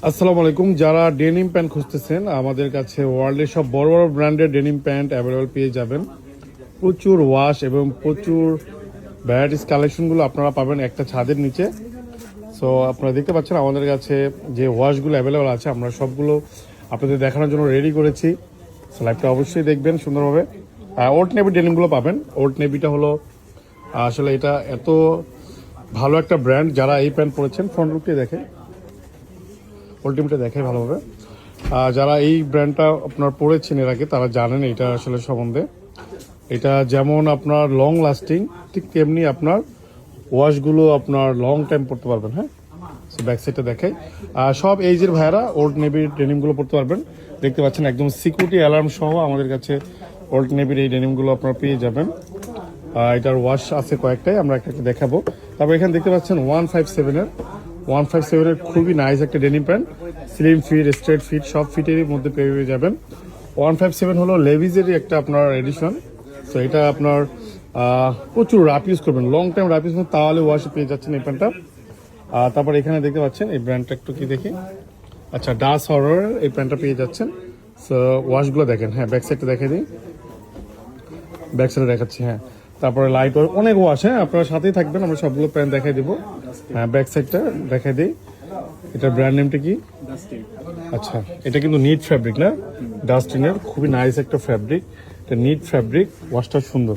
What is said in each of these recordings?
আসসালামু আলাইকুম। যারা ডেনিম প্যান্ট খুঁজতেছেন, আমাদের কাছে ওয়ার্ল্ডের সব বড় বড় ব্র্যান্ডের ডেনিম প্যান্ট অ্যাভেলেবল পেয়ে যাবেন। প্রচুর ওয়াশ এবং প্রচুর ভ্যারাইটিস কালেকশনগুলো আপনারা পাবেন একটা ছাদের নিচে। সো আপনারা দেখতে পাচ্ছেন আমাদের কাছে যে ওয়াশগুলো অ্যাভেলেবল আছে, আমরা সবগুলো আপনাদের দেখানোর জন্য রেডি করেছি। সো লাইভটা অবশ্যই দেখবেন সুন্দরভাবে। ওল্ড নেভি ডেনিমগুলো পাবেন। ওল্ড নেভিটা হলো আসলে এটা এত ভালো একটা ব্র্যান্ড, যারা এই প্যান্ট পরেছেন ফ্রন্ট লুকটি দেখে, আলটিমেটলি দেখে ভালোভাবে। যারা এই ব্র্যান্ডটা আপনার পড়েছেন এর আগে, তারা জানেন এটা আসলে সম্বন্ধে। এটা যেমন আপনার লং লাস্টিং, ঠিক তেমনি আপনার ওয়াশগুলো আপনার লং টাইম পড়তে পারবেন। হ্যাঁ, ব্যাক সাইডটা দেখাই। সব এইজের ভাইয়ারা ওল্ড নেভির ডেনিমগুলো পড়তে পারবেন। দেখতে পাচ্ছেন একদম সিকিউরিটি অ্যালার্ম সহ আমাদের কাছে ওল্ড নেভির এই ডেনিমগুলো আপনারা পেয়ে যাবেন। এটার ওয়াশ আছে কয়েকটাই, আমরা একটা দেখাবো। তারপর এখানে দেখতে পাচ্ছেন 157-এর খুবই নাইস একটা denim pant. Slim fit, straight fit, সব ফিটেরই মধ্যে পেয়ে যাবেন। 157 হলো লেভিজেরই একটা আপনার এডিশন। তো এটা আপনার প্রচুর রাপ ইউজ করবেন, লং টাইম রাপ ইউজ করবেন, তাহলে ওয়াশে পেয়ে যাচ্ছেন এই প্যান্টটা। তারপর এখানে দেখতে পাচ্ছেন এই ব্র্যান্ডটা একটু কি দেখি। আচ্ছা, ডাস হরর এই প্যান্টটা পেয়ে যাচ্ছেন। সো ওয়াশগুলো দেখেন। হ্যাঁ, ব্যাক সাইডটা দেখে দিই, ব্যাক সাইডে দেখাচ্ছি। হ্যাঁ, তারপরে লাইট অনেক ওয়াশ। হ্যাঁ, আপনারা সাথেই থাকবেন, আমরা সবগুলো প্যান্ট দেখাই দিব। হ্যাঁ, ব্যাক সাইডটা দেখাই দিই। এটার ব্র্যান্ড নেমটা কি? আচ্ছা, এটা কিন্তু নিট ফ্যাব্রিক না, ডাস্টিনের খুবই নাইস একটা ফ্যাব্রিক। এটা নিট ফ্যাব্রিক, ওয়াশটা সুন্দর।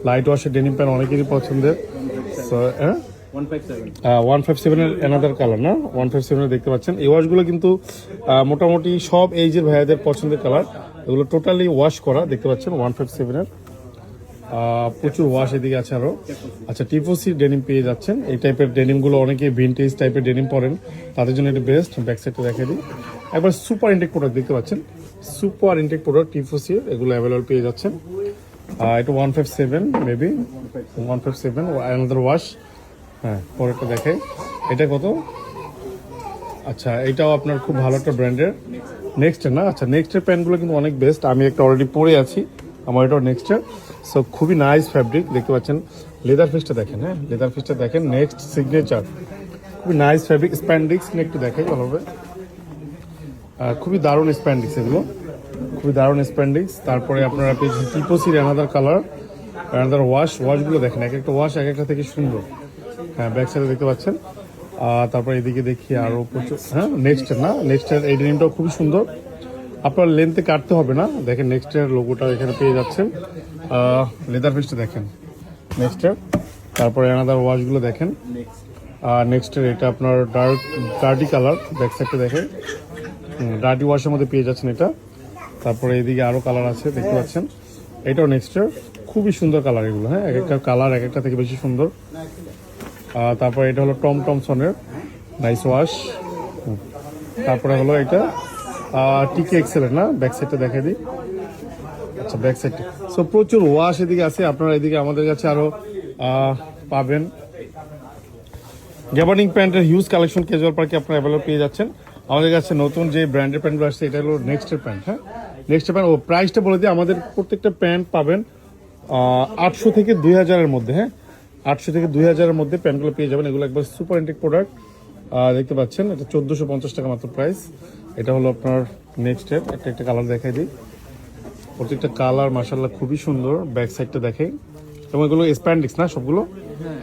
লাইট ওয়াশের ডেনিম প্যান্ট অনেকেরই পছন্দের। 157-এর অ্যানাদার কালার না, 157 দেখতে পাচ্ছেন। এই ওয়াশগুলো কিন্তু মোটামুটি সব এইজের ভাইয়াদের পছন্দের কালার। এগুলো টোটালি ওয়াশ করা, দেখতে পাচ্ছেন 157-এর প্রচুর ওয়াশ এদিকে আছে আরো। আচ্ছা, টিফোসি ডেনিম পেয়ে যাচ্ছেন। এই টাইপের ডেনিমগুলো অনেকে ভিন্টেজ টাইপের ডেনিম পরেন, তাদের জন্য এটা বেস্ট। ব্যাক সাইডটা দেখে দিই একবার। সুপার ইনটেক প্রোডাক্ট দেখতে পাচ্ছেন, সুপার ইনটেক প্রোডাক্ট টিফোসি, এগুলো অ্যাভেলেবল পেয়ে যাচ্ছেন। এটা 157, মেবি 157 অ্যানাদার ওয়াশ। হ্যাঁ, পরেরটা দেখে, এটা কত? আচ্ছা, এটাও আপনার খুব ভালো একটা ব্র্যান্ডের নেক্সটের না। আচ্ছা, নেক্সটের প্যান্টগুলো কিন্তু অনেক বেস্ট, আমি একটা অলরেডি পরে আছি, আমার এটাও নেক্সটের। সো খুবই নাইস ফ্যাব্রিক, দেখতে পাচ্ছেন। লেদার ফিসটা দেখেন। হ্যাঁ, লেদার ফিসটা দেখেন, নেক্সট সিগনেচার, খুবই নাইস ফ্যাব্রিক। স্প্যান্ডিক্স একটু দেখাই ভালোভাবে। খুবই দারুণ স্প্যান্ডিক্স, এগুলো খুবই দারুণ স্প্যান্ডিক্স। তারপরে আপনারা পেয়েছেন টিপোসির অ্যানাদার কালার, অ্যানাদার ওয়াশগুলো দেখেন, এক একটা ওয়াশ এক একটা থেকে সুন্দর। হ্যাঁ, ব্যাক সাইডে দেখতে পাচ্ছেন। তারপর এদিকে দেখি আরো প্রচুর। হ্যাঁ, নেক্সটের না, নেক্সটের এই ডেনিমটাও খুবই সুন্দর, আপনার লেন্থে কাটতে হবে না। দেখেন নেক্সটের লোগোটা এখানে পেয়ে যাচ্ছেন। লেদার ফিসটা দেখেন নেক্সটের। তারপরে অ্যানাদার ওয়াশগুলো দেখেন। নেক্সটের এটা আপনার ডার্টি কালার, ব্যাক সাইডটা দেখেন, ডার্টি ওয়াশের মধ্যে পেয়ে যাচ্ছেন এটা। তারপরে এদিকে আরো কালার আছে, দেখতে পাচ্ছেন। এটাও নেক্সটের, খুবই সুন্দর কালার এগুলো। হ্যাঁ, এক একটা কালার এক একটা থেকে বেশি সুন্দর। তারপরে এটা হলো টমসনের নাইস ওয়াশ। তারপরে হলো এটা টিকে এক্সেলের না, ব্যাক সাইডটা দেখে দিই। আচ্ছা, ব্যাক সাইডটা। সো প্রচুর ওয়াশ এদিকে আছে, আপনারা এদিকে আমাদের কাছে আরো পাবেন। গ্যাবার্ডিং প্যান্টের হিউজ কালেকশন ক্যাজুয়াল পার্কে আপনারা অ্যাভেলেবল পেয়ে যাচ্ছেন। আমাদের কাছে নতুন যে ব্র্যান্ডের প্যান্টগুলো আসছে, এটা হলো নেক্সটের প্যান্ট। হ্যাঁ, নেক্সটের প্যান্ট। ও প্রাইসটা বলে দিই, আমাদের প্রত্যেকটা প্যান্ট পাবেন 800 থেকে 2000-এর মধ্যে। হ্যাঁ, 800 থেকে 2000-এর মধ্যে প্যান্টগুলো পেয়ে যাবেন। এগুলো একবার সুপার ইনটেক প্রোডাক্ট, দেখতে পাচ্ছেন। এটা 1450 টাকা মাত্র প্রাইস। এটা হলো আপনার নেক্সটের, একটা কালার দেখাই দিই। প্রত্যেকটা কালার মাশাআল্লাহ খুবই সুন্দর। ব্যাক সাইডটা দেখে, এবং এগুলো স্প্যান্ডিক্স না,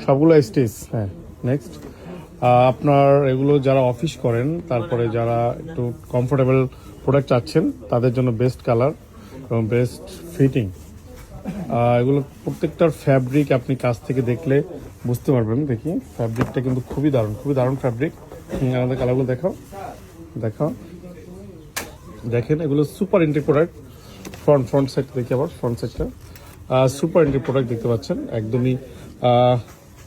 সবগুলো স্টিচ। হ্যাঁ, নেক্সট আপনার এগুলো যারা অফিস করেন, তারপরে যারা একটু কমফোর্টেবল প্রোডাক্ট চাচ্ছেন, তাদের জন্য বেস্ট কালার এবং বেস্ট ফিটিং। এগুলো প্রত্যেকটার ফ্যাব্রিক আপনি কাছ থেকে দেখলে বুঝতে পারবেন। দেখি, ফ্যাব্রিকটা কিন্তু খুবই দারুণ ফ্যাব্রিক। আমাদের কালারগুলো দেখাও দেখেন, এগুলো super intake product. Front side দেখি, আবার ফ্রন্ট সাইডটা সুপার ইনটেক প্রোডাক্ট দেখতে পাচ্ছেন। একদমই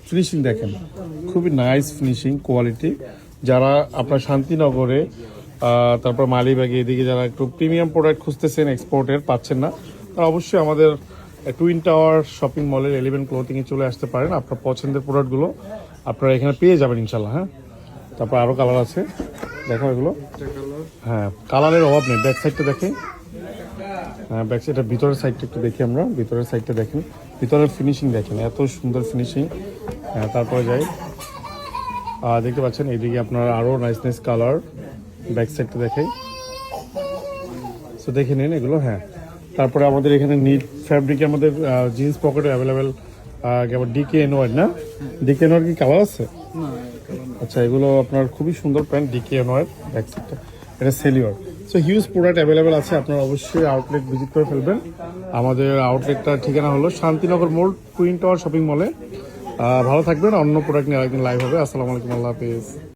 ফিনিশিং দেখেন, খুবই নাইস ফিনিশিং কোয়ালিটি। যারা আপনার শান্তিনগরে, তারপর মালিবাগে এদিকে যারা একটু প্রিমিয়াম প্রোডাক্ট খুঁজতেছেন, এক্সপোর্টের পাচ্ছেন না, তারা অবশ্যই আমাদের টুইন টাওয়ার শপিং মলের 11 ক্লোথিংয়ে চলে আসতে পারেন। আপনার পছন্দের প্রোডাক্টগুলো আপনারা এখানে পেয়ে যাবেন ইনশাল্লাহ। হ্যাঁ, তারপর আরও কালার আছে, দেখো এগুলো। হ্যাঁ, কালারের অভাব নেই। ব্যাক সাইডটা দেখে, হ্যাঁ, ব্যাক সাইডটা, ভিতরের সাইডটা একটু দেখি আমরা। ভিতরের সাইডটা দেখেন, ভিতরের ফিনিশিং দেখেন, এত সুন্দর ফিনিশিং। হ্যাঁ, তারপরে যাই, দেখতে পাচ্ছেন এইদিকে আপনার আরও নাইস কালার। ব্যাক সাইডটা দেখাই। সো দেখে নিন এগুলো। হ্যাঁ, তারপরে আমাদের এখানে নিট ফ্যাব্রিকে আমাদের জিন্স পকেটে অ্যাভেলেবেল। আবার ডিকে এনওয়ার না, ডিকে এনওয়ার কি কালার আছে? আচ্ছা, এগুলো আপনার খুবই সুন্দর প্যান্ট, ডিকে এনওয়ার ব্যাক সাইডটা, এটা সেলিওর। সো হিউজ প্রোডাক্ট অ্যাভেলেবেল আছে, আপনারা অবশ্যই আউটলেট ভিজিট করে ফেলবেন। আমাদের আউটলেটটার ঠিকানা হলো শান্তিনগর মোড়, টুইন টাওয়ার শপিং মলে। ভালো থাকবেন, অন্য প্রোডাক্ট নিয়ে আরেকদিন লাইভ হবে। আসসালামু আলাইকুম, আল্লাহ হাফেজ।